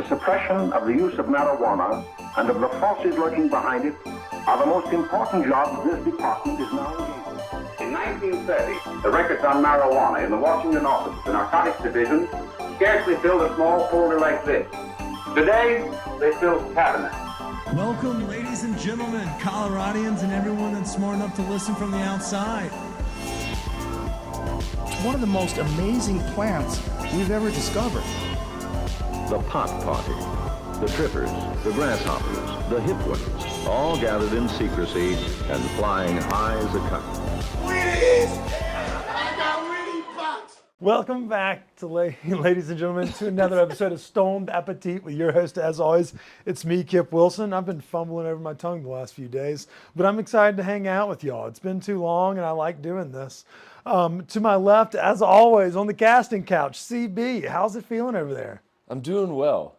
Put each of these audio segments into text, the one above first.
the suppression of the use of marijuana and of the forces lurking behind it are the most important jobs this department is now engaged in. In 1930, the records on marijuana in the Washington office of the Narcotics Division scarcely filled a small folder like this. Today, they fill cabinets. Welcome, ladies and gentlemen, Coloradians, and everyone that's smart enough to listen from the outside. It's one of the most amazing plants we've ever discovered. The pot party, the trippers, the grasshoppers, the hip ones, all gathered in secrecy and flying high as a kite. Welcome back, to ladies and gentlemen, to another episode of Stoned Appetit with your host, as always, it's me, Kip Wilson. I've been fumbling over my tongue the last few days, but I'm excited to hang out with y'all. It's been too long, and I like doing this. To my left, as always, on the casting couch, CB. How's it feeling over there? I'm doing well.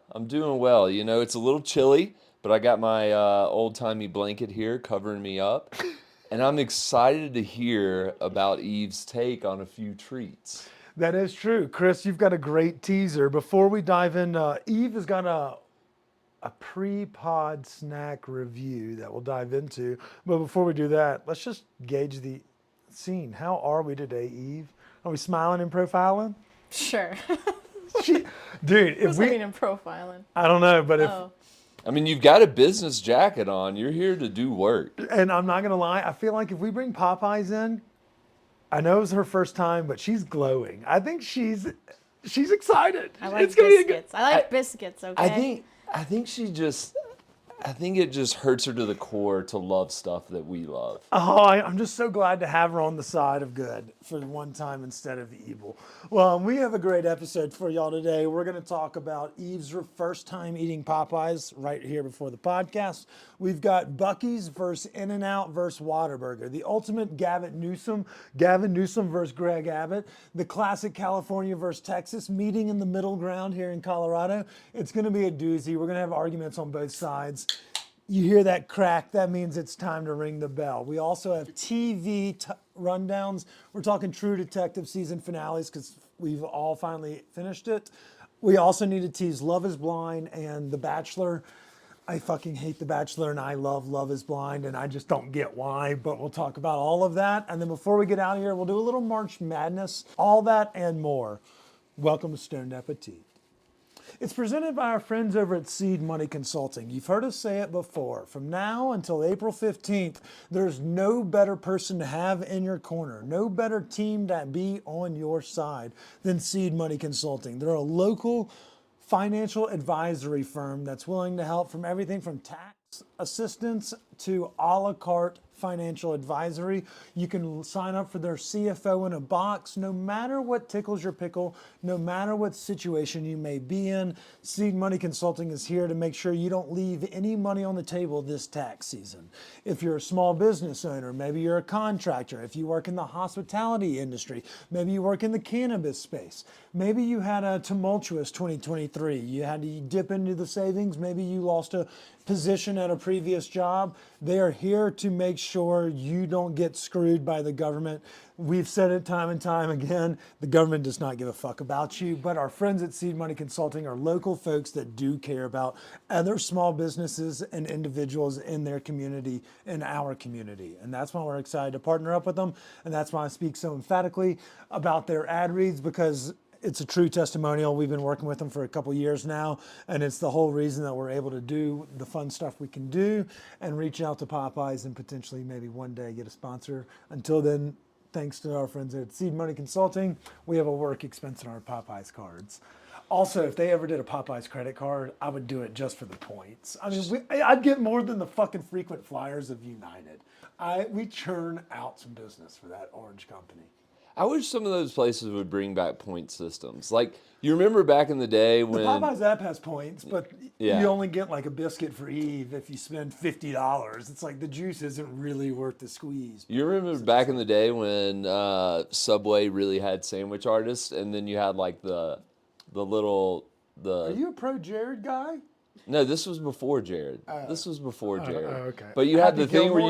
You know, it's a little chilly, but I got my old-timey blanket here covering me up, and I'm excited to hear about Eve's take on a few treats. That is true. Chris, you've got a great teaser. Before we dive in, Eve has got a pre-pod snack review that we'll dive into. But before we do that, let's just gauge the scene. How are we today, Eve? Are we smiling and profiling? Sure. Dude, if we... in profiling? I don't know, but if... I mean, you've got a business jacket on. You're here to do work. And I'm not going to lie, I feel like if we bring Popeyes in, I know it was her first time, but she's glowing. I think she's excited. I like biscuits. I like biscuits, okay? I think it just hurts her to the core to love stuff that we love. Oh, I'm just so glad to have her on the side of good for one time instead of evil. Well, we have a great episode for y'all today. We're going to talk about Eve's first time eating Popeyes right here before the podcast. We've got Buccee's versus In-N-Out versus Whataburger. The ultimate Gavin Newsom versus Greg Abbott. The classic California versus Texas meeting in the middle ground here in Colorado. It's going to be a doozy. We're going to have arguments on both sides. You hear that crack, that means it's time to ring the bell. We also have TV rundowns. We're talking True Detective season finales because we've all finally finished it. We also need to tease Love is Blind and The Bachelor. I fucking hate The Bachelor and I love Love is Blind and I just don't get why, but we'll talk about all of that. And then before we get out of here, we'll do a little March Madness, all that and more. Welcome to Stoned Appetit. It's presented by our friends over at Seed Money Consulting. You've heard us say it before. From now until April 15th, there's no better person to have in your corner, no better team to be on your side than Seed Money Consulting. They're a local financial advisory firm that's willing to help from everything from tax assistance to a la carte financial advisory. You can sign up for their CFO in a box. No matter what tickles your pickle, no matter what situation you may be in, Seed Money Consulting is here to make sure you don't leave any money on the table this tax season. If you're a small business owner, maybe you're a contractor, if you work in the hospitality industry, maybe you work in the cannabis space, maybe you had a tumultuous 2023, you had to dip into the savings, maybe you lost a position at a previous job, they are here to make sure you don't get screwed by the government. We've said it time and time again, the government does not give a fuck about you, but our friends at Seed Money Consulting are local folks that do care about other small businesses and individuals in their community, in our community. And that's why we're excited to partner up with them. And that's why I speak so emphatically about their ad reads, because it's a true testimonial. We've been working with them for a couple years now, and it's the whole reason that we're able to do the fun stuff we can do and reach out to Popeyes and potentially maybe one day get a sponsor. Until then, thanks to our friends at Seed Money Consulting, we have a work expense in our Popeyes cards. Also, if they ever did a Popeyes credit card, I would do it just for the points. I mean, I'd get more than the fucking frequent flyers of United. We churn out some business for that orange company. I wish some of those places would bring back point systems. Like, you remember back in the day when... The Popeyes app has points, but you only get like a biscuit for Eve if you spend $50. It's like the juice isn't really worth the squeeze. You remember back in the day when Subway really had sandwich artists, and then you had like the little... Are you a pro Jared guy? No, this was before Jared. Jared. Okay. But you had the thing where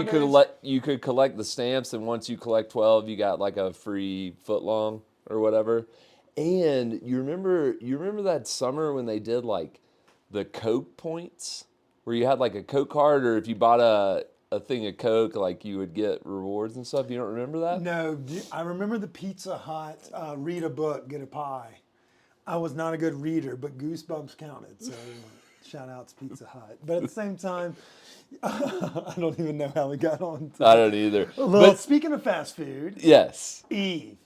you could collect the stamps, and once you collect 12, you got like a free footlong or whatever. And you remember that summer when they did like the Coke points, where you had like a Coke card, or if you bought a thing of Coke, like you would get rewards and stuff. You don't remember that? No, I remember the Pizza Hut, read a book, get a pie. I was not a good reader, but Goosebumps counted, so shout out to Pizza Hut. But at the same time, I don't even know how we got on. I don't either. Well, But speaking of fast food, yes. Eve,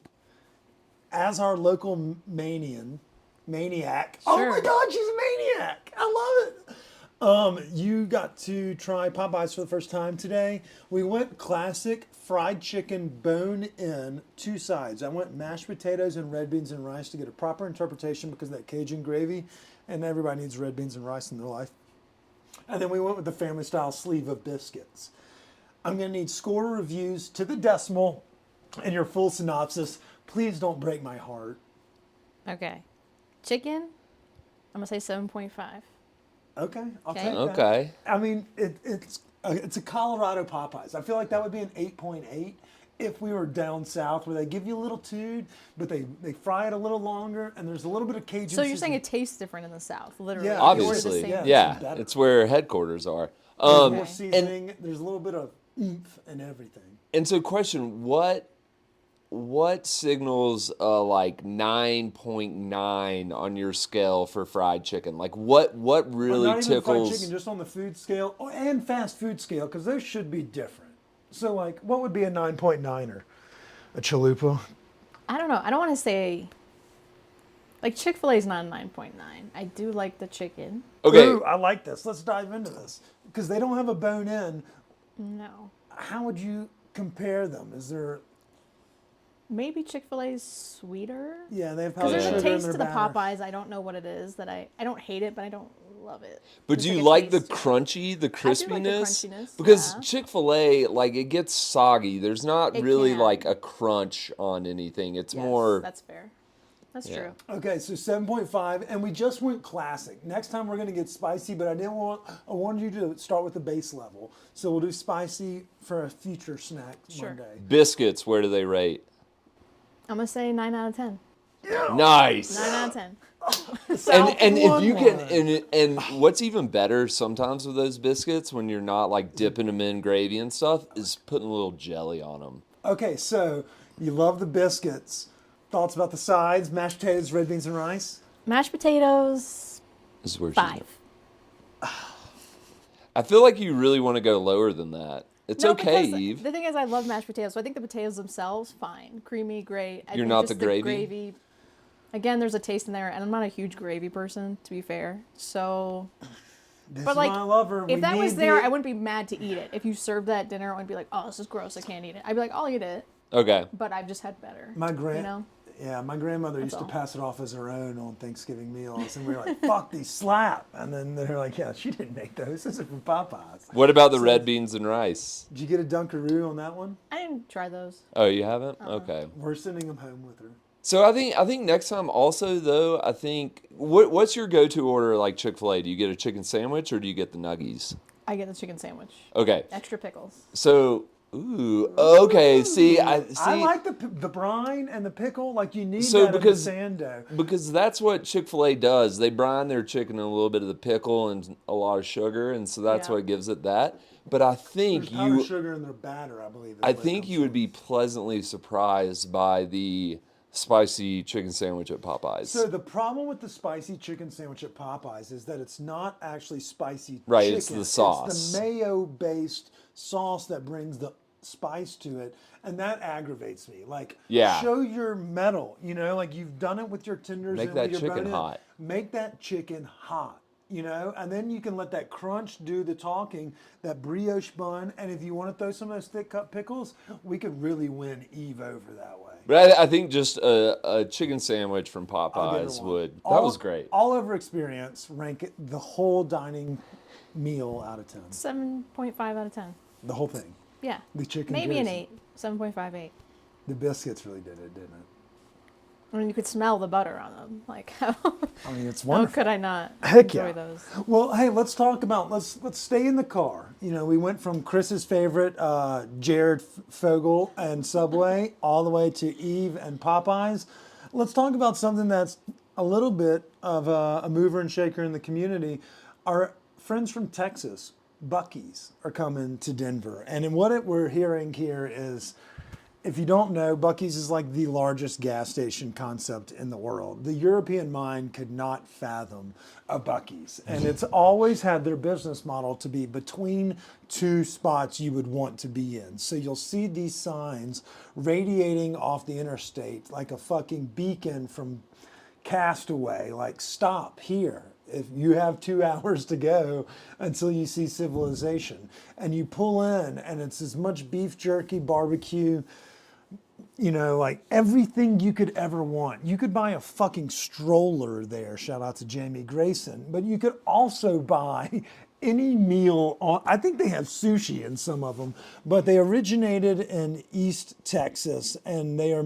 as our local maniac. Sure. Oh my God, she's a maniac! I love it. You got to try Popeyes for the first time today. We went classic fried chicken bone in, 2 sides. I went mashed potatoes and red beans and rice to get a proper interpretation because of that Cajun gravy, and everybody needs red beans and rice in their life. And then we went with the family style sleeve of biscuits. I'm going to need score reviews to the decimal and your full synopsis. Please don't break my heart. Okay. Chicken, I'm going to say 7.5. Okay, I'll Okay. take that. Okay. I mean, it's a Colorado Popeyes. I feel like that would be an 8.8 if we were down south where they give you a little tune, but they fry it a little longer and there's a little bit of Cajun. So you're saying seasoning. it tastes different in the South, literally. Yeah, If you order the Obviously. same- Yeah. Yeah. it's better. It's where headquarters are. There's more Okay. seasoning. There's a little bit of oomph and everything. And so, question: what signals like 9.9 on your scale for fried chicken? Like what But really not even fried tickles? chicken, just on the food scale and fast food scale, because those should be different. So, like, what would be a 9.9er? A chalupa? I don't know. I don't want to say. Like Chick-fil-A is not a 9.9. I do like the chicken. Okay, Ooh, I like this. Let's dive into this because they don't have a bone in. No. How would you compare them? Is there? Maybe Chick-fil-A is sweeter. Yeah, they have Because powdered there's a sugar in taste their to the batter. Popeyes. I don't know what it is that I don't hate it, but I don't love it. but Just do you a like the taste. crunchy, the do like the crispiness? crunchiness, Because yeah. Chick-fil-A, like it gets soggy. There's not It really can. like a crunch on anything. It's Yes, more. That's fair. That's Yeah. true. Okay, so 7.5, and we just went classic. Next time we're gonna get spicy, but I wanted you to start with the base level. So we'll do spicy for a future snack Sure. one day. Biscuits, where do they rate? I'm gonna say 9 out of 10. Nice. 9 out of 10. And if you One can and what's even better sometimes with those biscuits when you're not like dipping them in gravy and stuff is putting a little jelly on them. Okay, so you love the biscuits. Thoughts about the sides? Mashed potatoes, red beans, and rice. Mashed potatoes, This is where she's 5. at. I feel like you really want to go lower than that. It's No, okay, because Eve. The thing is, I love mashed potatoes, so I think the potatoes themselves, fine. Creamy, great. I You're think not just the gravy? gravy. Again, there's a taste in there, and I'm not a huge gravy person, to be fair. So, This but is like, my lover. if We that was need there, the- I wouldn't be mad to eat it. If you served that at dinner, I would be like, oh, this is gross, I can't eat it. I'd be like, I'll eat it, Okay. but I've just had better. My you know? Yeah, my grandmother used all. to pass it off as her own on Thanksgiving meals, and we were like, "Fuck, these slap!" And then they're like, "Yeah, she didn't make those. This is from Popeyes." What about the red beans and rice? Did you get a Dunkaroo on that one? I didn't try those. Oh, you haven't? Uh-uh. Okay. We're sending them home with her. So I think next time also though, I think what's your go-to order like Chick-fil-A? Do you get a chicken sandwich or do you get the nuggies? I get the chicken sandwich. Okay. Extra pickles. So okay, see I like the brine and the pickle. Like you need So that because- in the sando. because that's what Chick-fil-A does. They brine their chicken in a little bit of the pickle and a lot of sugar, and so that's Yeah. what gives it that. But I think There's powdered you sugar in their batter, I believe. is I what it think comes you would from. be pleasantly surprised by the spicy chicken sandwich at Popeyes. So the problem with the spicy chicken sandwich at Popeyes is that it's not actually spicy Right, chicken. it's the sauce. It's the mayo-based sauce that brings the spice to it, and that aggravates me. Like, Yeah. show your mettle. You know, like you've done it with your tenders. Make and that with your chicken bone-in. hot. Make that chicken hot. You know, and then you can let that crunch do the talking, that brioche bun, and if you want to throw some of those thick cut pickles, we could really win Eve over that way. But I think just a chicken sandwich from I'll give it Popeyes one. would. That All- was great. All over experience, rank it the whole dining meal out of 10. 7.5 out of 10. The whole thing. Yeah. The chicken Maybe an jersey. 8. 7.5, 8. The biscuits really did it, didn't it? I mean, you could smell the butter on them. Like, how I mean, it's how wonderful. could I not Heck enjoy yeah. those? Well, hey, let's talk about let's stay in the car. You know, we went from Chris's favorite, Jared Fogle and Subway, all the way to Eve and Popeyes. Let's talk about something that's a little bit of a mover and shaker in the community. Our friends from Texas, Bucky's, are coming to Denver. And we're hearing here is, if you don't know, Bucky's is like the largest gas station concept in the world. The European mind could not fathom a Bucky's. And it's always had their business model to be between two spots you would want to be in. So you'll see these signs radiating off the interstate like a fucking beacon from Castaway, like stop here. If you have 2 hours to go until you see civilization, and you pull in and it's as much beef jerky, barbecue, you know, like everything you could ever want. You could buy a fucking stroller there, shout out to Jamie Grayson, but you could also buy any meal on, I think they have sushi in some of them, but they originated in East Texas, and they are,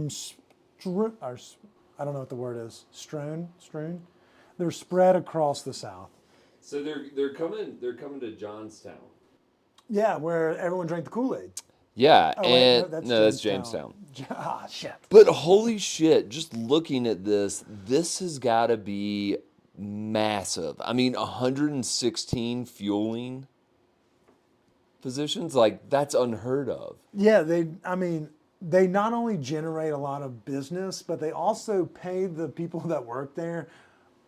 I don't know what the word is, strewn? They're spread across the South. So they're coming to Johnstown. Yeah, where everyone drank the Kool-Aid. Yeah, Oh, wait, and that's that's Jamestown. Jamestown. Ah, shit. But holy shit, just looking at this has got to be massive. I mean, 116 fueling positions, like that's unheard of. Yeah, they not only generate a lot of business, but they also pay the people that work there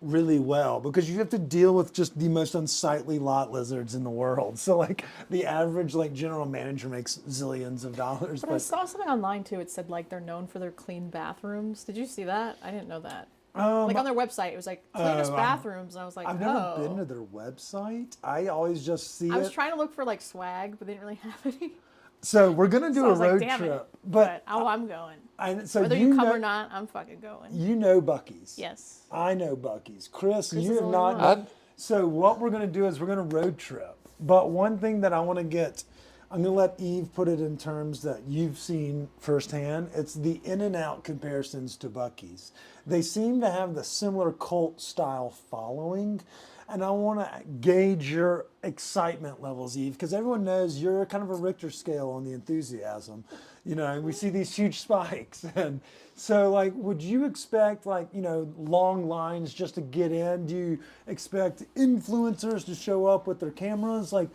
really well, because you have to deal with just the most unsightly lot lizards in the world. So like the average like general manager makes zillions of dollars. But I saw something online too. It said like they're known for their clean bathrooms. Did you see that? I didn't know that. Like on their website, it was like cleanest bathrooms, and I was like, I've never been to their website. I always just see I was it. trying to look for like swag, but they didn't really have any. So we're gonna do So I a was like, road damn trip, it. but I'm going. so Whether you come know, or not, I'm fucking going. you know Bucky's. Yes. I know Bucky's. Chris, Chris you is have the not. only one. So what we're going to do is we're going to road trip. But one thing that I want to get, I'm going to let Eve put it in terms that you've seen firsthand. It's the In-N-Out comparisons to Bucky's. They seem to have the similar cult style following. And I want to gauge your excitement levels, Eve, because everyone knows you're kind of a Richter scale on the enthusiasm. You know, and we see these huge spikes. And so, like, would you expect, like, you know, long lines just to get in? Do you expect influencers to show up with their cameras? Like,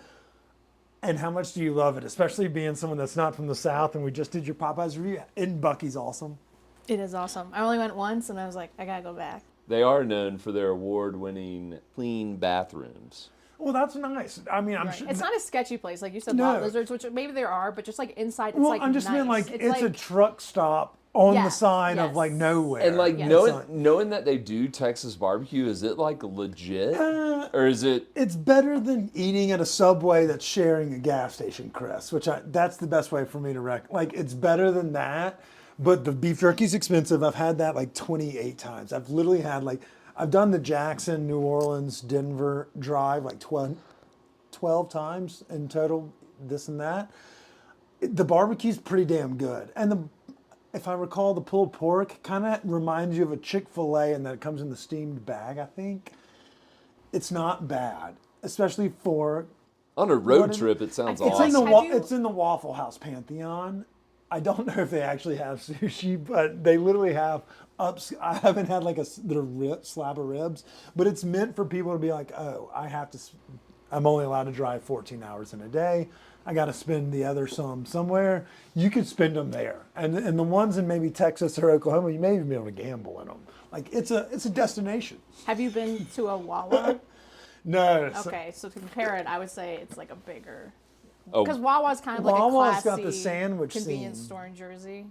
and how much do you love it, especially being someone that's not from the South, and we just did your Popeyes review? And Bucky's awesome. It is awesome. I only went once, and I was like, I gotta go back. They are known for their award-winning clean bathrooms. Well, that's nice. I mean, I'm Right. sure. It's not a sketchy place, like you said, No. lot lizards, which maybe there are, but just like inside, it's Well, like I'm just nice. mean like it's like, a truck stop on the Yes, side of yes. like nowhere. And like Yes. knowing that they do Texas barbecue, is it like legit, or is it? It's better than eating at a Subway that's sharing a gas station, Chris. That's the best way for me to like. It's better than that, but the beef jerky's expensive. I've had that like 28 times. I've literally had like I've done the Jackson, New Orleans, Denver drive like 12 times in total. This and that. The barbecue's pretty damn good, and if I recall, the pulled pork kind of reminds you of a Chick-fil-A in that it comes in the steamed bag, I think. It's not bad, especially for... On a road trip, it sounds It's awesome. It's in the Waffle House Pantheon. I don't know if they actually have sushi, but they literally have I haven't had like slab of ribs, but it's meant for people to be like, oh, I'm only allowed to drive 14 hours in a day. I got to spend the other somewhere. You could spend them there, and the ones in maybe Texas or Oklahoma, you may even be able to gamble in them. Like it's a destination. Have you been to a Wawa? No. Okay, so to compare it, I would say it's like a bigger. Oh. Because Wawa's kind of like Wawa's a got the classy sandwich convenience scene. store in Jersey.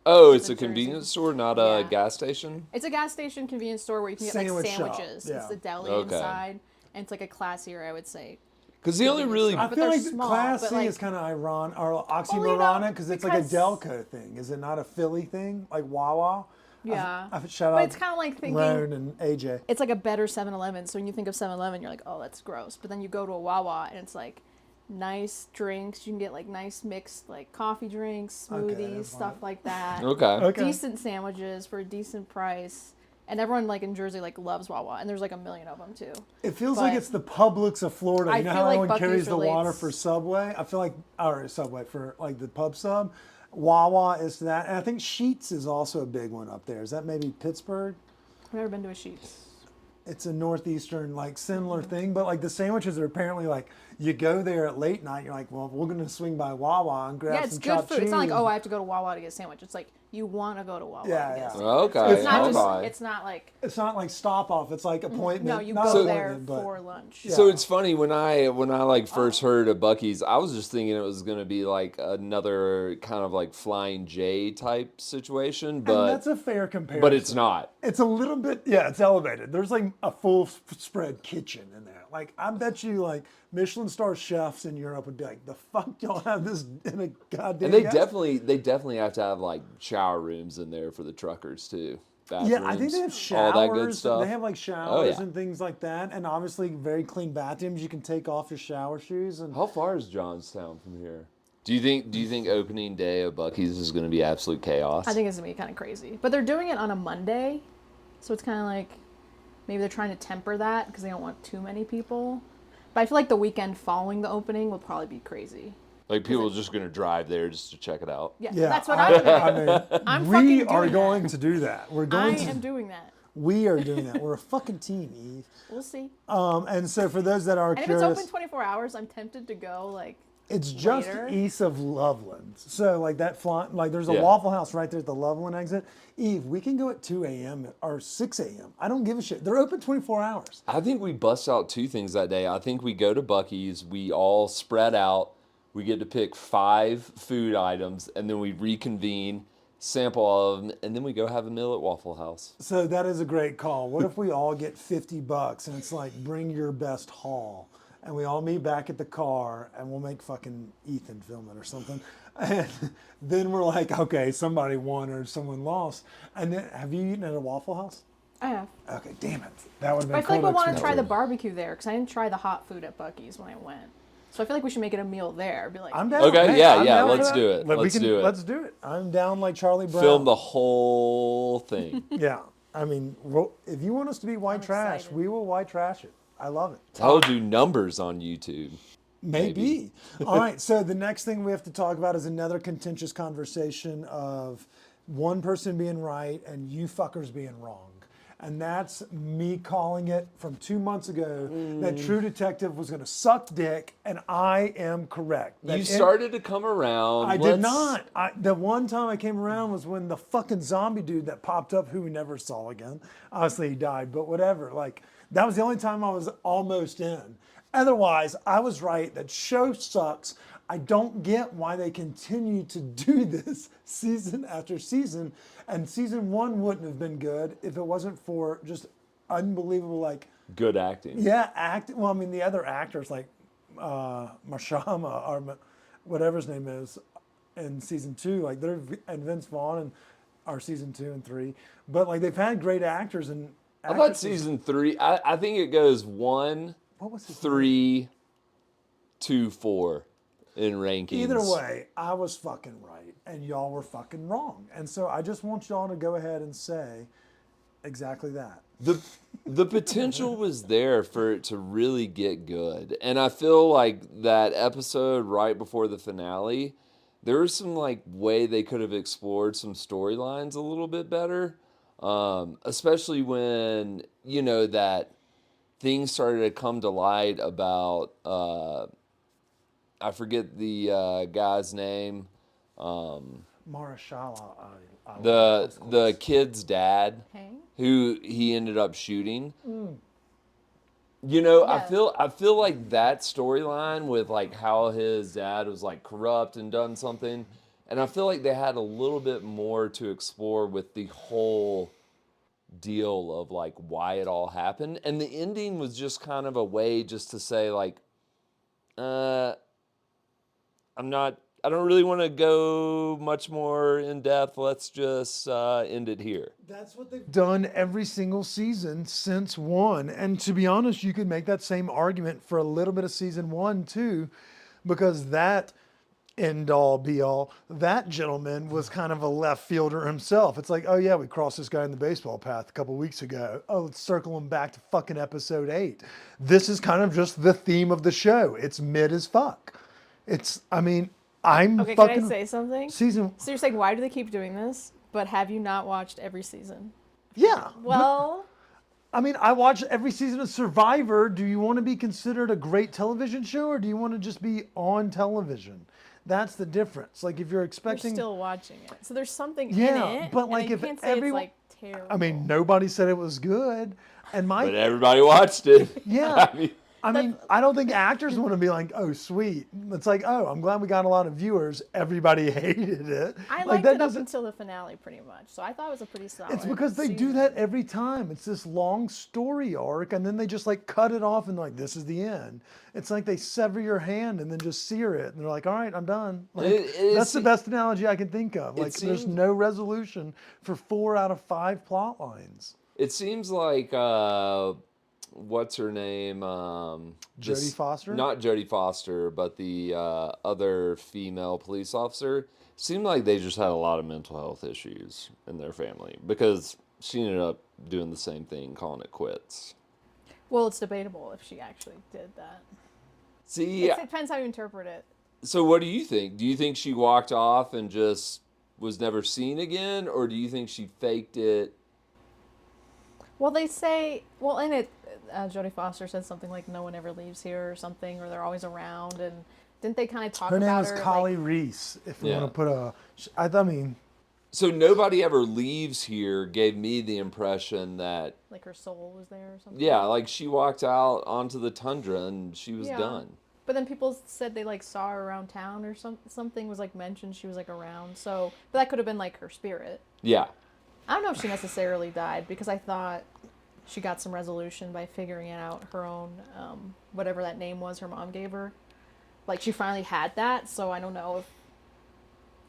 Oh, it's a Jersey. convenience store, not a Yeah. gas station? It's a gas station convenience store where you can get like Sandwich shop, sandwiches. yeah. It's the deli Okay. inside, and it's like a classier, I would say. Because the only really... I But feel they're like small, classy but, like- is kind of ironic or Well, oxymoronic because it's like a because- Delco thing. Is it not a Philly thing? Like Wawa? Yeah. Shout But out it's kind of like thinking Roan and AJ. it's like a better 7-Eleven. So when you think of 7-Eleven, you're like, oh, that's gross. But then you go to a Wawa and it's like nice drinks. You can get like nice mixed like coffee drinks, Okay, smoothies, that's stuff fine. like that. Okay. Decent sandwiches for a decent price. And everyone like in Jersey like loves Wawa, and there's like a million of them too. It feels like But it's the Publix of Florida. I You know feel how like everyone Buc-ee's carries the water relates- for Subway? I feel like, or Subway for like the pub sub. Wawa is that. And I think Sheetz is also a big one up there. Is that maybe Pittsburgh? never been to a Sheets. It's a northeastern like similar thing, but like the sandwiches are apparently like you go there at late night. You're like, well, we're gonna swing by Wawa and grab Yeah, it's some good chopped food. cheese. It's not like, oh, I have to go to Wawa to get a sandwich. It's like you want to go to Wawa Yeah, to get yeah. a sandwich. Okay, It's not just. Popeye. It's not like. It's not like stop off. It's like appointment. No, you not go there appointment, but- for lunch. Yeah. So it's funny when I like first heard of Bucky's, I was just thinking it was gonna be like another kind of like Flying J type situation, And but that's a fair comparison. but it's not. It's a little bit, yeah, it's elevated. There's like a full spread kitchen in there. Like, I bet you, like, Michelin star chefs in Europe would be like, the fuck y'all have this in a goddamn And they gas-" definitely have to have like shower rooms in there for the truckers too. Yeah, I think they have Bathrooms, showers. all that good stuff. They have like showers yeah. and things like that. And obviously very clean bathrooms. You can take off your shower shoes. And How far is Johnstown from here? Do you think opening day of Bucky's is going to be absolute chaos? I think it's gonna be kind of crazy, but they're doing it on a Monday, so it's kind of like maybe they're trying to temper that because they don't want too many people. But I feel like the weekend following the opening will probably be crazy. like people are just going to drive there just to check it out. Yeah, yeah, that's what I'm doing. I mean, I'm we fucking are doing going that. to do that. We're I going to. am doing that. We are doing that. We're a fucking team, Eve. We'll see. And so for those that are And if curious, it's open 24 hours, I'm tempted to go like. it's just later. east of Loveland. So like that like there's a Yeah. Waffle House right there at the Loveland exit. Eve, we can go at 2 a.m. or 6 a.m. I don't give a shit. They're open 24 hours. I think we bust out two things that day. I think we go to Bucky's, we all spread out, we get to pick 5 food items, and then we reconvene, sample all of them, and then we go have a meal at Waffle House. So that is a great call. What if we all get $50 and it's like bring your best haul, and we all meet back at the car and we'll make fucking Ethan film it or something, and then we're like, okay, somebody won or someone lost. And then have you eaten at a Waffle House? I have. Okay, damn it, that would have been. But I feel like cool we want to try the experience. barbecue there because I didn't try the hot food at Bucky's when I went. So I feel like we should make it a meal there. Be like, I'm down. Okay, Hey, yeah, I'm yeah, down for let's that. do it. But we Let's do it. Let's do it. I'm down like Charlie Brown. Film the whole thing. Yeah, I mean, if you want us to be white I'm trash, excited. we will white trash it. I love it. I'll do numbers on YouTube. Maybe. All right. So the next thing we have to talk about is another contentious conversation of one person being right and you fuckers being wrong. And that's me calling it from 2 months ago that True Detective was going to suck dick, and I am correct. That You it- started to come around. I did Let's- not. The one time I came around was when the fucking zombie dude that popped up, who we never saw again. Obviously he died, but whatever. Like, that was the only time I was almost in. Otherwise, I was right. That show sucks. I don't get why they continue to do this season after season. And season 1 wouldn't have been good if it wasn't for just unbelievable, like, Good acting. yeah, well, I mean, the other actors like Marshama or whatever his name is in season 2, like they're and Vince Vaughn and are season 2 and 3, but like they've had great actors and. I thought actresses. season 3. I think it goes 1, What was his 3, 2, 4 in rankings. Either way, I was fucking right, and y'all were fucking wrong, and so I just want y'all to go ahead and say exactly that. The potential was there for it to really get good. And I feel like that episode right before the finale, there was some like way they could have explored some storylines a little bit better. Especially when, you know, that things started to come to light about, I forget the guy's name, Marashala, the kid's dad, Hang? who he ended up shooting. You know, Yeah. I feel like that storyline with like how his dad was like corrupt and done something, and I feel like they had a little bit more to explore with the whole deal of like why it all happened, and the ending was just kind of a way just to say like, I don't really want to go much more in depth. Let's just end it here. That's what they've done every single season since 1. And to be honest, you could make that same argument for a little bit of season 1 too, because that end all be all, that gentleman was kind of a left fielder himself. It's like, oh yeah, we crossed this guy in the baseball path a couple weeks ago. Oh, let's circle him back to fucking episode 8. This is kind of just the theme of the show. It's mid as fuck. I'm Okay, can fucking I say something? season. So you're saying, why do they keep doing this? But have you not watched every season? Yeah. Well, I mean, I watch every season of Survivor. Do you want to be considered a great television show, or do you want to just be on television? That's the difference. Like if you're you're expecting, still watching it, so there's something yeah, in it. but and like you if can't say everyone, it's like terrible. I mean, nobody said it was good, and my But everybody watched it. yeah. I mean, I mean, I don't think actors want to be like, oh, sweet. It's like, oh, I'm glad we got a lot of viewers. Everybody hated it. I like liked that it up doesn't. until the finale, pretty much. So I thought it was a pretty solid. It's because they do season. that every time. It's this long story arc, and then they just like cut it off and like, this is the end. It's like they sever your hand and then just sear it, and they're like, all right, I'm done. Like, that's the best analogy I can think of. Like, there's seems- no resolution for 4 out of 5 plot lines. it seems like what's her name? Jodie Foster? Not Jodie Foster, but the other female police officer. Seemed like they just had a lot of mental health issues in their family because she ended up doing the same thing, calling it quits. Well, it's debatable if she actually did that. See, It depends how you interpret it. so what do you think? Do you think she walked off and just was never seen again, or do you think she faked it? Well, they say, well, in it, Jodie Foster said something like, no one ever leaves here or something, or they're always around. And didn't they kind of talk Her name about was her? Collie like, Reese. If we Yeah. want to put a, I mean, So nobody ever leaves here gave me the impression that, like her soul was there or something? yeah, like she walked out onto the tundra and she was Yeah. done. But then people said they like saw her around town or something was like mentioned. She was like around. So, but that could have been like her spirit. Yeah. I don't know if she necessarily died because I thought she got some resolution by figuring out her own, whatever that name was her mom gave her. Like she finally had that. So I don't know if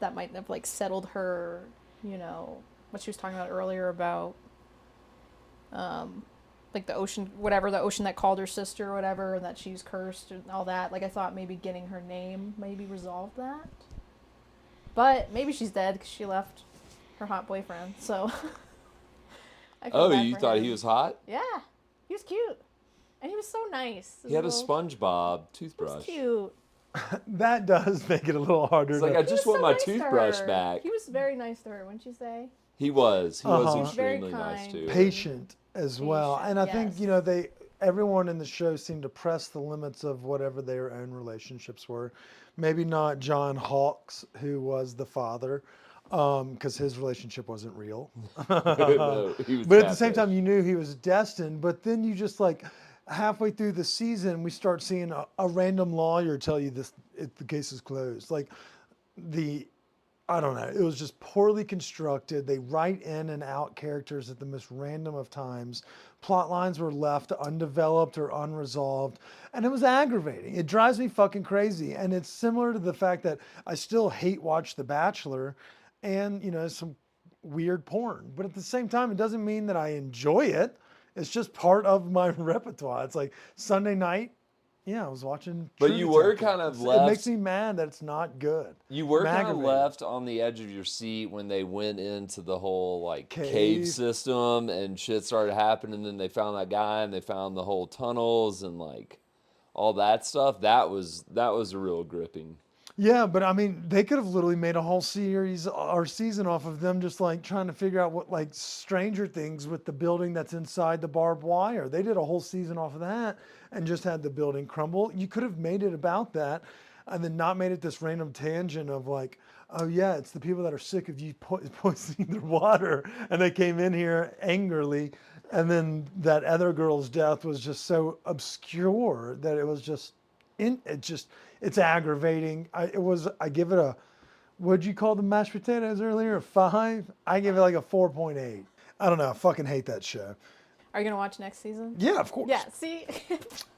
that might have like settled her, you know, what she was talking about earlier about, like the ocean, whatever, the ocean that called her sister or whatever, and that she's cursed and all that. Like I thought maybe getting her name maybe resolved that. But maybe she's dead because she left her hot boyfriend. So. I feel Oh, bad you for thought him. he was hot? Yeah, he was cute, and he was so nice. He had a little- SpongeBob He was toothbrush. cute. that does make it a little harder. It's like, to, I just He was want so my nice to toothbrush her. back. He was very nice to her, wouldn't you say? He was. He Uh-huh. was He was very extremely nice kind. to her. patient as well. Patient, And I think, yes. you know, everyone in the show seemed to press the limits of whatever their own relationships were. Maybe not John Hawkes, who was the father, because his relationship wasn't real. No, he was But at the same catfish. time, you knew he was destined. But then you just like halfway through the season, we start seeing a random lawyer tell you the case is closed. Like I don't know. It was just poorly constructed. They write in and out characters at the most random of times. Plot lines were left undeveloped or unresolved. And it was aggravating. It drives me fucking crazy. And it's similar to the fact that I still watch The Bachelor and, you know, some weird porn. But at the same time, it doesn't mean that I enjoy it. It's just part of my repertoire. It's like Sunday night. Yeah, I was watching. But True you were Detective. kind of It left. makes me mad that it's not good. You were kind of aggravated. left on the edge of your seat when they went into the whole like cave Cave. system and shit started happening. And then they found that guy and they found the whole tunnels and like all that stuff. That was a real gripping. Yeah, but I mean, they could have literally made a whole series or season off of them just like trying to figure out what like Stranger Things with the building that's inside the barbed wire. They did a whole season off of that and just had the building crumble. You could have made it about that and then not made it this random tangent of like, oh yeah, it's the people that are sick of you poisoning their water and they came in here angrily. And then that other girl's death was just so obscure that it was just, it's aggravating. I give it a, what'd you call the mashed potatoes earlier? A 5? I give it like a 4.8. I don't know. I fucking hate that show. Are you gonna watch next season? Yeah, of course. Yeah. See.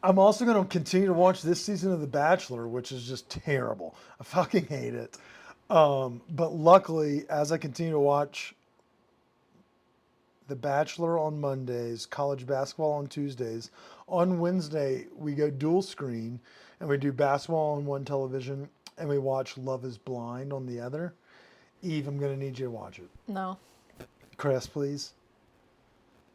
I'm also going to continue to watch this season of The Bachelor, which is just terrible. I fucking hate it. But luckily, as I continue to watch The Bachelor on Mondays, college basketball on Tuesdays, on Wednesday, we go dual screen and we do basketball on one television and we watch Love is Blind on the other. Eve, I'm going to need you to watch it. No. Chris, please.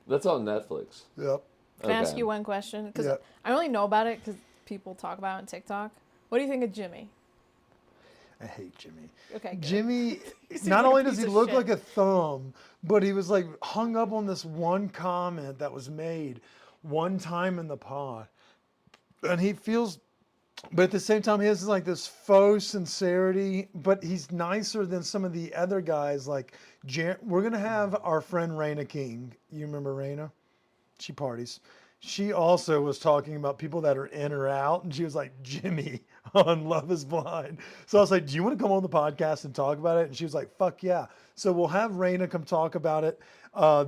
That's on Netflix. Yep. Can I ask Okay. you one question? Because Yeah. I only know about it because people talk about it on TikTok. What do you think of Jimmy? I hate Jimmy. Okay, good. Jimmy, seems not like a only does piece he of look shit. like a thumb, but he was like hung up on this one comment that was made one time in the pod. And he feels, but at the same time, he has like this faux sincerity, but he's nicer than some of the other guys. Like, we're going to have our friend Raina King. You remember Raina? She parties. She also was talking about people that are in or out, and she was like, Jimmy on Love is Blind. So I was like, do you want to come on the podcast and talk about it? And she was like, fuck yeah. So we'll have Raina come talk about it.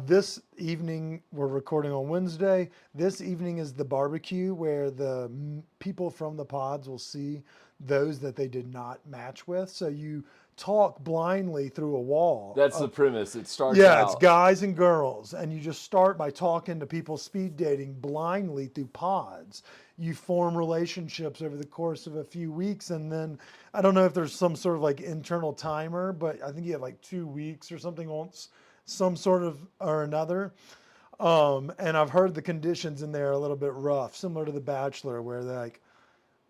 This evening, we're recording on Wednesday. This evening is the barbecue where the people from the pods will see those that they did not match with. So you talk blindly through a wall. That's the premise. It starts Yeah, out. it's guys and girls, and you just start by talking to people speed dating blindly through pods. You form relationships over the course of a few weeks, and then I don't know if there's some sort of like internal timer, but I think you have like 2 weeks or something on some sort of or another. And I've heard the conditions in there are a little bit rough, similar to The Bachelor, where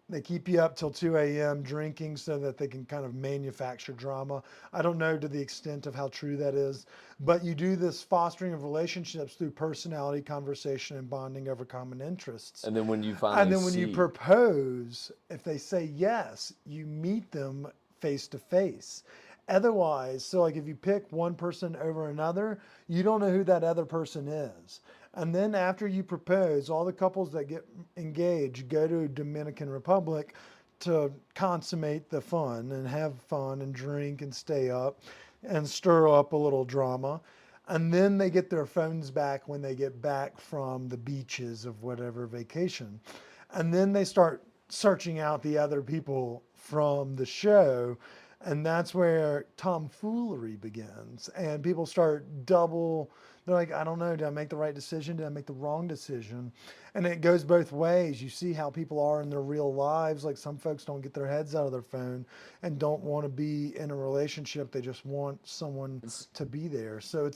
they keep you up till 2 a.m. drinking so that they can kind of manufacture drama. I don't know to the extent of how true that is, but you do this fostering of relationships through personality, conversation, and bonding over common interests. And then when you finally And then when you see- propose, if they say yes, you meet them face to face. Otherwise, so like if you pick one person over another, you don't know who that other person is. And then after you propose, all the couples that get engaged go to Dominican Republic to consummate the fun and have fun and drink and stay up and stir up a little drama. And then they get their phones back when they get back from the beaches of whatever vacation. And then they start searching out the other people from the show. And that's where tomfoolery begins. And people start they're like, I don't know, did I make the right decision? Did I make the wrong decision? And it goes both ways. You see how people are in their real lives. Like some folks don't get their heads out of their phone and don't want to be in a relationship. They just want someone to be there. So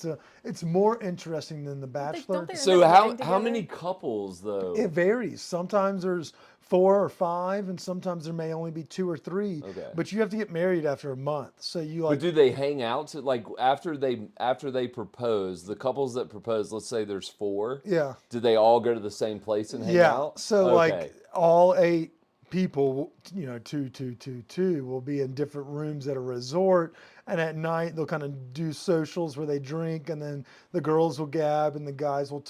it's more interesting than The Bachelor. don't they So end up getting how together? many couples though? It varies. Sometimes there's 4 or 5, and sometimes there may only be 2 or 3. Okay. But you have to get married after a month. So you like But do they hang out to, like after they propose, the couples that propose, let's say there's 4. Yeah. Do they all go to the same place and hang Yeah. out? So Okay. like all 8 people, 2, will be in different rooms at a resort, and at night they'll kind of do socials where they drink, and then the girls will gab and the guys will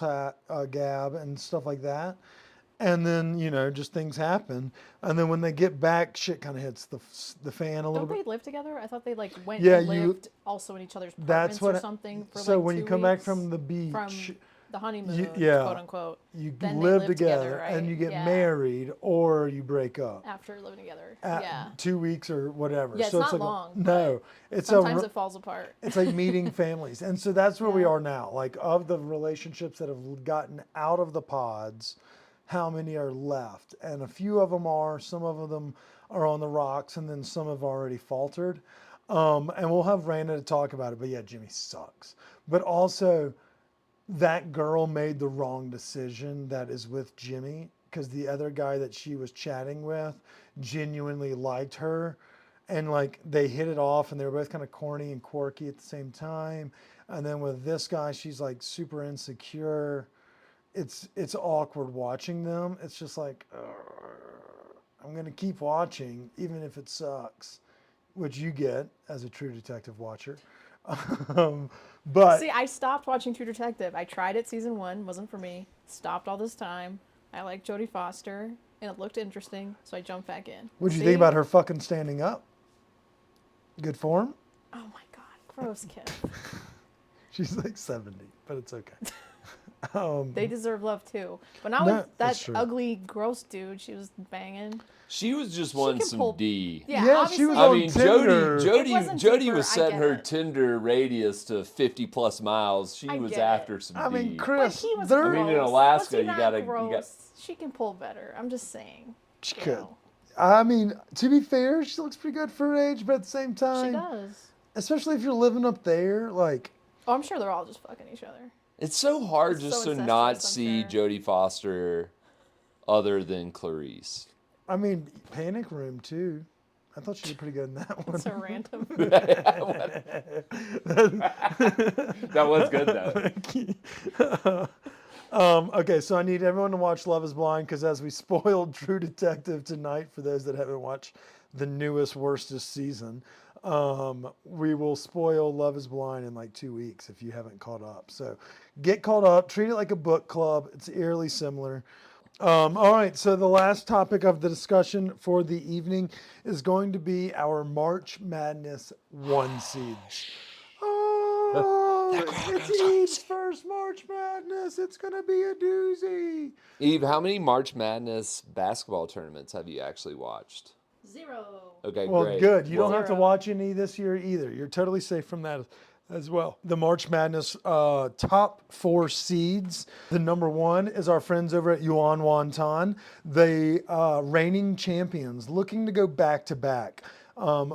gab and stuff like that. And then just things happen, and then when they get back, shit kind of hits the fan a little Don't bit. they live together? I thought they like went Yeah, and lived also in each other's apartments That's what. or something for So like when 2 you come back weeks from the beach, from the honeymoon, yeah, quote unquote. you then they live live together, right? and you get Yeah. married, or you break up. After living together. At Yeah. 2 weeks or whatever. Yeah, it's so not like long, no, it's Sometimes it falls apart. It's like meeting families, and so that's where we Yeah. are now. Like of the relationships that have gotten out of the pods, how many are left? And a few of them are. Some of them are on the rocks, and then some have already faltered. And we'll have Raina to talk about it. But yeah, Jimmy sucks. But also, that girl made the wrong decision that is with Jimmy, because the other guy that she was chatting with genuinely liked her, and like they hit it off, and they were both kind of corny and quirky at the same time. And then with this guy, she's like super insecure. It's awkward watching them. It's just like I'm gonna keep watching even if it sucks, which you get as a true detective watcher. But See, I stopped watching True Detective. I tried it season 1, wasn't for me. Stopped all this time. I like Jodie Foster, and it looked interesting, so I jumped back in. what'd you See? think about her fucking standing up? Good form? Oh my god, gross kid. She's like 70, but it's okay. They deserve love too, but not No, with that's that true. ugly, gross dude she was banging. She was just wanting can some pull- D. Yeah, Yeah, obviously. she was I on mean, Tinder. It wasn't Jody deeper, was I setting get her it. Tinder radius to 50+ miles. She I was get after it. some I D. mean, But Chris, he was they're- gross. I mean, in Alaska, Was he you not gotta- gross? She can pull better. I'm just saying. she you could. know. I mean, to be fair, she looks pretty good for her age, but at the same She time, does. especially if you're living up there, like Oh, I'm sure they're all just fucking each other. It's so hard It's just so to not incestuous, I'm see sure. Jodie Foster other than Clarice. I mean, Panic Room too. I thought she did pretty good in that one. It's so random. That was good though. Okay, so I need everyone to watch Love is Blind because as we spoiled True Detective tonight, for those that haven't watched the newest, worstest season, we will spoil Love is Blind in like 2 weeks if you haven't caught up. So get caught up, treat it like a book club. It's eerily similar. All right, so the last topic of the discussion for the evening is going to be our March Madness 1 seeds. Oh, it's Eve's first March Madness. It's going to be a doozy. Eve, how many March Madness basketball tournaments have you actually watched? 0. Okay, Well, great. good. You don't Well, have to watch any this year either. You're totally safe from that as well. The March Madness top 4 seeds. The number 1 is our friends over at Yuan Wonton, the reigning champions, looking to go back to back.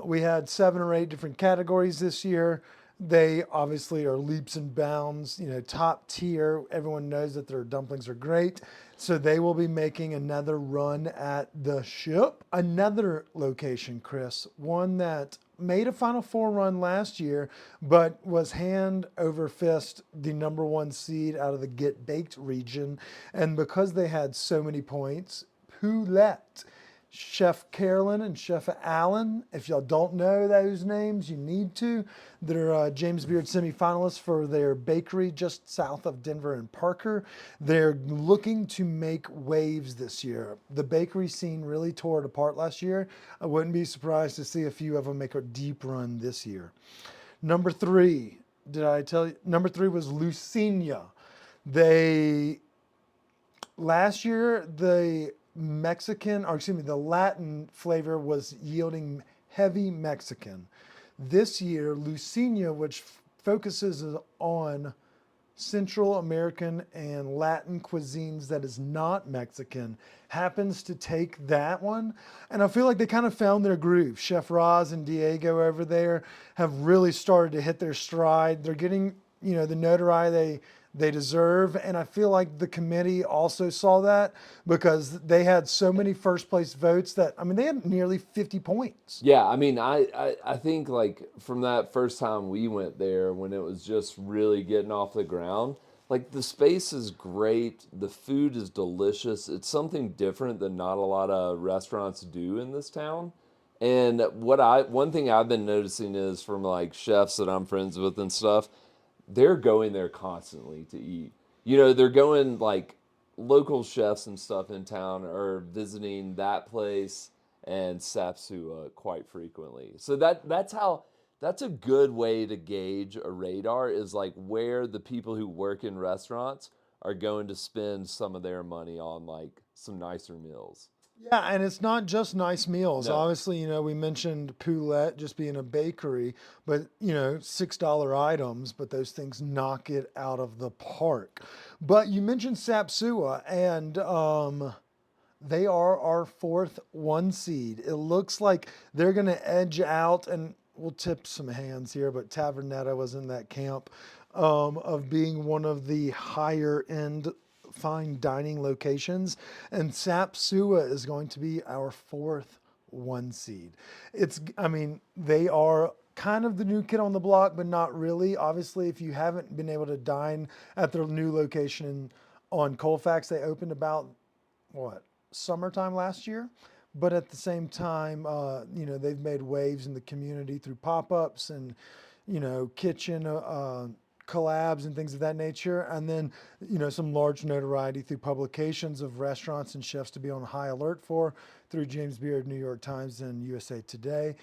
We had 7 or 8 different categories this year. They obviously are leaps and bounds, top tier. Everyone knows that their dumplings are great. So they will be making another run at the ship. Another location, Chris, one that made a Final Four run last year, but was hand over fist the number 1 seed out of the Get Baked region. And because they had so many points, Poulette. Chef Carolyn and Chef Allen. If y'all don't know those names, you need to. They're James Beard semifinalists for their bakery just south of Denver and Parker. They're looking to make waves this year. The bakery scene really tore it apart last year. I wouldn't be surprised to see a few of them make a deep run this year. Number 3, did I tell you? Number 3 was Lucinia. Last year, the Latin flavor was yielding heavy Mexican. This year, Lucinia, which focuses on Central American and Latin cuisines that is not Mexican, happens to take that one. And I feel like they kind of found their groove. Chef Roz and Diego over there have really started to hit their stride. They're getting, the notoriety they deserve. And I feel like the committee also saw that because they had so many first place votes that, they had nearly 50 points. yeah, I think like from that first time we went there when it was just really getting off the ground, like the space is great, the food is delicious. It's something different than not a lot of restaurants do in this town. And one thing I've been noticing is from like chefs that I'm friends with and stuff, they're going there constantly to eat. They're going like local chefs and stuff in town are visiting that place and Sapsua quite frequently. So that's a good way to gauge a radar is like where the people who work in restaurants are going to spend some of their money on like some nicer meals. Yeah, and it's not just nice meals. No. Obviously, we mentioned Poulette just being a bakery, but, $6 items, but those things knock it out of the park. But you mentioned Sapsua, and they are our 4th 1 seed. It looks like they're going to edge out, and we'll tip some hands here, but Tavernetta was in that camp of being one of the higher end fine dining locations, and Sapsua is going to be our 4th 1 seed. They are kind of the new kid on the block, but not really. Obviously, if you haven't been able to dine at their new location on Colfax, they opened about summertime last year. But at the same time, they've made waves in the community through pop-ups and, kitchen collabs and things of that nature, and then some large notoriety through publications of restaurants and chefs to be on high alert for through James Beard, New York Times, and USA Today.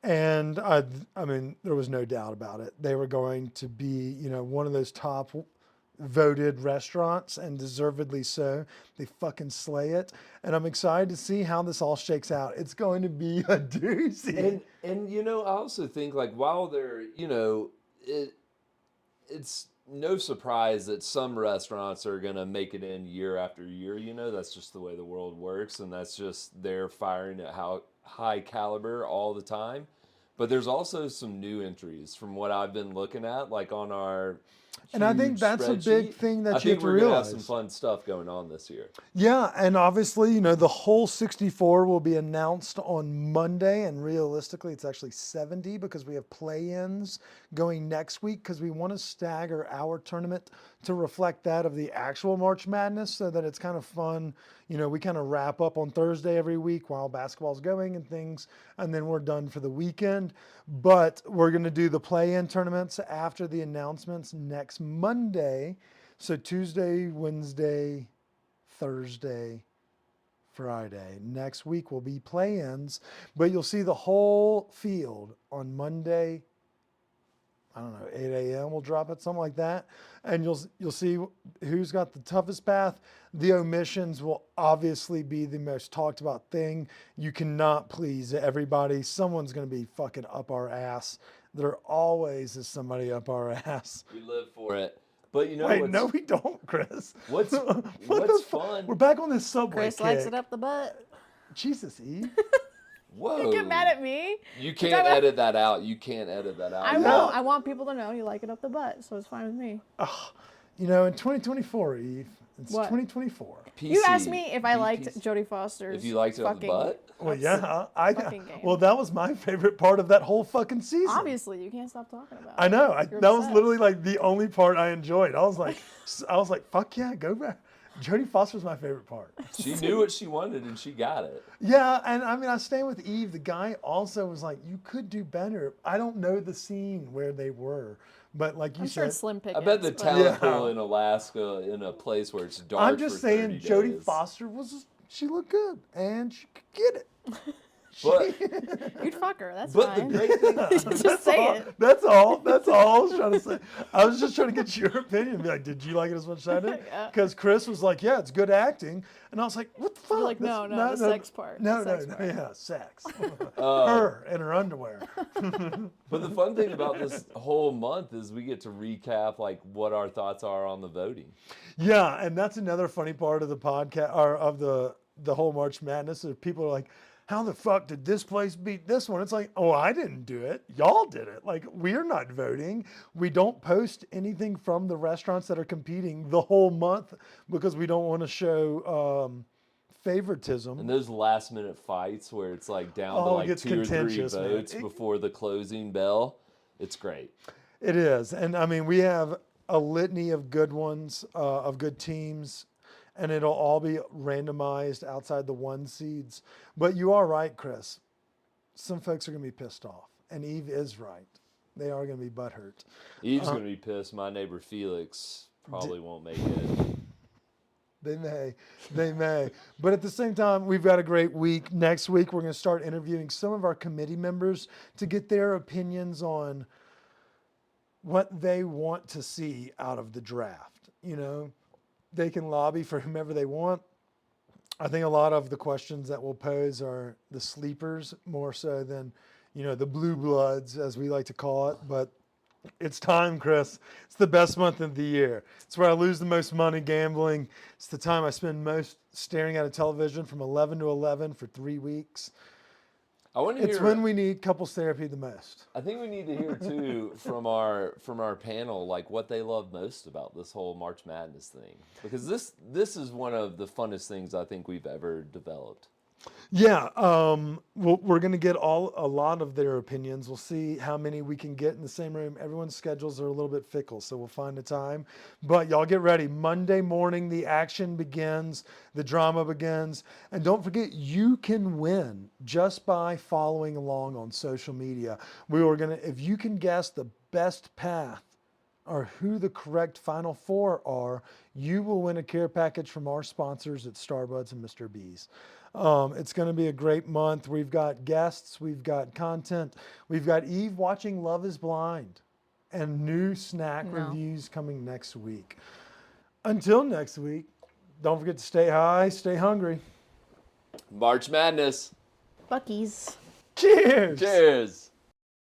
And there was no doubt about it. They were going to be one of those top voted restaurants, and deservedly so. They fucking slay it, and I'm excited to see how this all shakes out. It's going to be a doozy. And I also think like while they're it's no surprise that some restaurants are going to make it in year after year. That's just the way the world works, and that's just they're firing at high caliber all the time. But there's also some new entries from what I've been looking at, like on our And I think huge that's a big spreadsheet. thing that I you think have to we're gonna have realize. some fun stuff going on this year. Yeah, and obviously, you know, the whole 64 will be announced on Monday, and realistically, it's actually 70 because we have play-ins going next week because we want to stagger our tournament to reflect that of the actual March Madness so that it's kind of fun. You know, we kind of wrap up on Thursday every week while basketball's going and things, and then we're done for the weekend. But we're going to do the play-in tournaments after the announcements next Monday. So Tuesday, Wednesday, Thursday, Friday. Next week will be play-ins, but you'll see the whole field on Monday. I don't know, 8 a.m. we'll drop it, something like that, and you'll see who's got the toughest path. The omissions will obviously be the most talked about thing. You cannot please everybody. Someone's going to be fucking up our ass. There always is somebody up our ass. We live for it. But you know Wait, what's, no, we don't, Chris. what's the fun? We're back on this subway Chris kick. likes it up the butt. Jesus, Eve. Whoa. Get mad at me. You can't edit that out. You can't edit that out. I won't. I want people to know you like it up the butt, so it's fine with me. You know, in 2024, Eve, it's What? 2024. PC, You asked me if I liked PC. Jodie Foster's If you liked it up the fucking butt? Well, that's yeah, fucking game. well, that was my favorite part of that whole fucking season. Obviously, you can't stop talking about it. I know. You're That was obsessed. literally like the only part I enjoyed. I was like, fuck yeah, go back. Jodie Foster's my favorite part. She knew what she wanted and she got it. Yeah, and I mean, I stand with Eve. The guy also was like, you could do better. I don't know the scene where they were, but like you I'm said, sure it's slim I pickings. bet the but- talent Yeah. pool in Alaska in a place where it's dark I'm just for saying 30 Jodie days. Foster she looked good and she could get it. But, You'd fuck her. That's but the fine. great thing, Just say it. That's all I was trying to say. I was just trying to get your opinion. Be like, did you like it as much as I did? Yeah. Because Chris was like, yeah, it's good acting. And I was like, what the fuck? You're like, no, That's the sex part. No, the no, sex no, part. yeah, sex. Her in her underwear. but the fun thing about this whole month is we get to recap like what our thoughts are on the voting. Yeah, and that's another funny part of the podcast, or of the whole March Madness. Is people are like, how the fuck did this place beat this one? It's like, oh, I didn't do it. Y'all did it. Like, we're not voting. We don't post anything from the restaurants that are competing the whole month because we don't want to show favoritism. And those last minute fights where it's like down to Oh, it like gets 2 or 3 contentious, man. votes before the closing bell. It's great. It is. And I mean, we have a litany of good ones, of good teams, and it'll all be randomized outside the 1 seeds. But you are right, Chris. Some folks are going to be pissed off. And Eve is right. They are going to be butthurt. Eve's going to be pissed. My neighbor Felix probably won't make it. They may. They may. But at the same time, we've got a great week. Next week, we're going to start interviewing some of our committee members to get their opinions on what they want to see out of the draft. You know, they can lobby for whomever they want. I think a lot of the questions that we'll pose are the sleepers more so than, you know, the blue bloods, as we like to call it. But it's time, Chris. It's the best month of the year. It's where I lose the most money gambling. It's the time I spend most staring at a television from 11 to 11 for 3 weeks. I want to It's hear. when we need couples therapy the most. I think we need to hear too from our panel like what they love most about this whole March Madness thing, because this is one of the funnest things I think we've ever developed. Yeah, we're going to get a lot of their opinions. We'll see how many we can get in the same room. Everyone's schedules are a little bit fickle, so we'll find a time. But y'all get ready. Monday morning, the action begins, the drama begins. And don't forget, you can win just by following along on social media. If you can guess the best path or who the correct Final Four are, you will win a care package from our sponsors at Starbuds and Mr. B's. It's going to be a great month. We've got guests. We've got content. We've got Eve watching Love is Blind and new snack reviews coming next week. Until next week, don't forget to stay high, stay hungry. March Madness. Bucky's. Cheers! Cheers.